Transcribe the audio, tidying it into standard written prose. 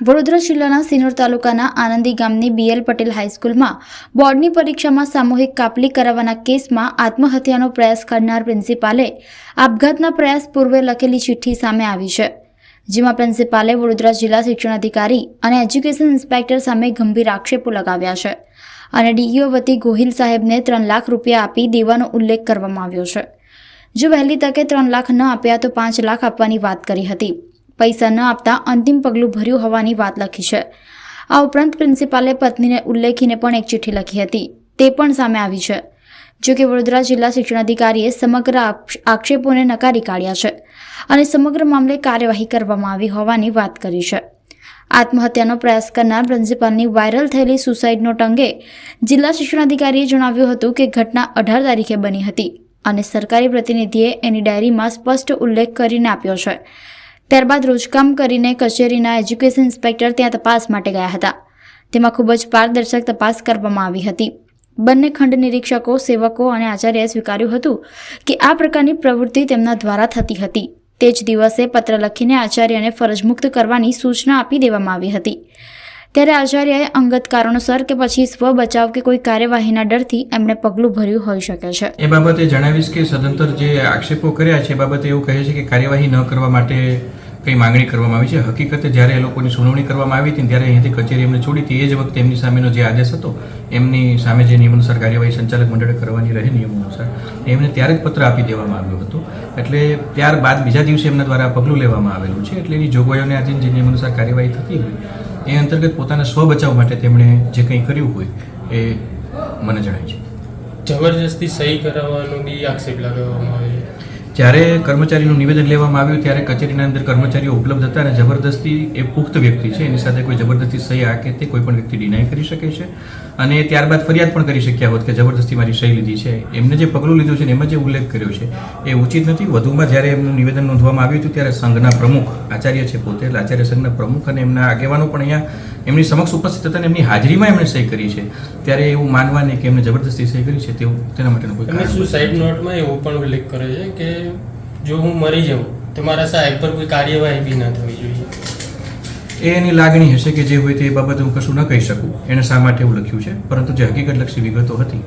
વડોદરા જિલ્લાના સિનોર તાલુકાના આનંદી ગામની BL પટેલ હાઈસ્કૂલમાં બોર્ડની પરીક્ષામાં સામૂહિક કાપલી કરાવવાના કેસમાં આત્મહત્યાનો પ્રયાસ કરનાર પ્રિન્સિપાલે આપઘાતના પ્રયાસ પૂર્વે લખેલી ચિઠ્ઠી સામે આવી છે, જેમાં પ્રિન્સિપાલે વડોદરા જિલ્લા શિક્ષણાધિકારી અને એજ્યુકેશન ઇન્સ્પેક્ટર સામે ગંભીર આક્ષેપો લગાવ્યા છે અને DEO વતી ગોહિલ સાહેબને 3 લાખ રૂપિયા આપી દેવાનો ઉલ્લેખ કરવામાં આવ્યો છે। જો વહેલી તકે 3 લાખ ન આપ્યા તો 5 લાખ આપવાની વાત કરી હતી। પૈસા ન આપતા અંતિમ પગલું ભર્યું હોવાની વાત લખી છે। આ ઉપરાંત પ્રિન્સિપાલે પત્નીને ઉલ્લેખીને પણ એક ચિઠ્ઠી લખી હતી, તે પણ સામે આવી છે। જો કે વડોદરા જિલ્લા શિક્ષણાધિકારીએ સમગ્ર આક્ષેપોને નકારી કાઢ્યા છે અને સમગ્ર મામલે કાર્યવાહી કરવામાં આવી હોવાની વાત કરી છે। આત્મહત્યાનો પ્રયાસ કરનાર પ્રિન્સિપાલની વાયરલ થયેલી સુસાઇડ નોટ અંગે જિલ્લા શિક્ષણાધિકારીએ જણાવ્યું હતું કે ઘટના 18 તારીખે બની હતી અને સરકારી પ્રતિનિધિએ એની ડાયરીમાં સ્પષ્ટ ઉલ્લેખ કરીને આપ્યો છે। ત્યારબાદ રોજકામ કરીને કચેરીના એજ્યુકેશન ઇન્સ્પેક્ટર ત્યાં તપાસ માટે ગયા હતા। તેમાં ખૂબ જ પારદર્શક તપાસ કરવામાં આવી હતી। બંને ખંડ નિરીક્ષકો, સેવકો અને આચાર્યએ સ્વીકાર્યું હતું કે આ પ્રકારની પ્રવૃત્તિ તેમના દ્વારા થતી હતી। તે જ દિવસે પત્ર લખીને આચાર્યને ફરજમુક્ત કરવાની સૂચના આપી દેવામાં આવી હતી। ત્યારે આચાર્યએ અંગત કારણોસર કે પછી સ્વ બચાવ કે કોઈ કાર્યવાહીના ડરથી એમણે પગલું ભર્યું હોઈ શકે છે। એ બાબતે જણાવીશ કે સદંતર જે આક્ષેપો કર્યા છે એ બાબતે એવું કહે છે કે કાર્યવાહી ન કરવા માટે કંઈ માંગણી કરવામાં આવી છે। હકીકતે જ્યારે એ લોકોની સુનાવણી કરવામાં આવી હતી ત્યારે અહીંયાથી કચેરી એમને છોડી હતી, એ જ વખતે એમની સામેનો જે આદેશ હતો એમની સામે જે નિયમાનુસાર કાર્યવાહી સંચાલક મંડળે કરવાની રહે નિયમો અનુસાર એમને ત્યારે જ પત્ર આપી દેવામાં આવ્યો હતો। એટલે ત્યારબાદ બીજા દિવસે એમના દ્વારા પગલું લેવામાં આવેલું છે। એટલે એની જોગવાઈઓને આધીન જે નિયમાનુસાર કાર્યવાહી થતી હોય એ અંતર્ગત પોતાના સ્વ બચાવ માટે તેમણે જે કંઈ કર્યું હોય એ મને જણાય છે। જબરજસ્તી સહી કરાવવાનો બી આક્ષેપ લગાવવામાં આવે છે। જ્યારે કર્મચારીનું નિવેદન લેવામાં આવ્યું ત્યારે કચેરીના અંદર કર્મચારીઓ ઉપલબ્ધ હતા અને જબરદસ્તી એ પુખ્ત વ્યક્તિ છે, એની સાથે કોઈ જબરદસ્તી સહી આ કે તે કોઈ પણ વ્યક્તિ ડિનાય કરી શકે છે અને ત્યારબાદ ફરિયાદ પણ કરી શક્યા હોત કે જબરદસ્તી મારી સહી લીધી છે। એમને જે પગલું લીધું છે એમાં જે ઉલ્લેખ કર્યો છે એ ઉચિત નથી। વધુમાં જ્યારે એમનું નિવેદન નોંધવામાં આવ્યું હતું ત્યારે સંઘના પ્રમુખ આચાર્ય છે પોતે, એટલે આચાર્ય સંઘના પ્રમુખ અને એમના આગેવાનો પણ અહીંયા એમની સમક્ષ ઉપસ્થિત હતા અને એમની હાજરીમાં એમણે સહી કરી છે। ત્યારે એવું માનવાની કે એમને જબરદસ્તી સહી કરી છે તેના માટેનું કોઈ કારણ સુસાઇડ નોટમાં એવો પણ ઉલ્લેખ કરે છે કે જો હું મરી જાઉં તો મારા સાહેબ પર કોઈ કાર્યવાહી બી ના થવી જોઈએ। એ એની લાગણી હશે કે જે હોય તે બાબતે હું કશું ન કહી શકું એણે શા માટે એવું લખ્યું છે, પરંતુ જે હકીકત લક્ષી વિગતો હતી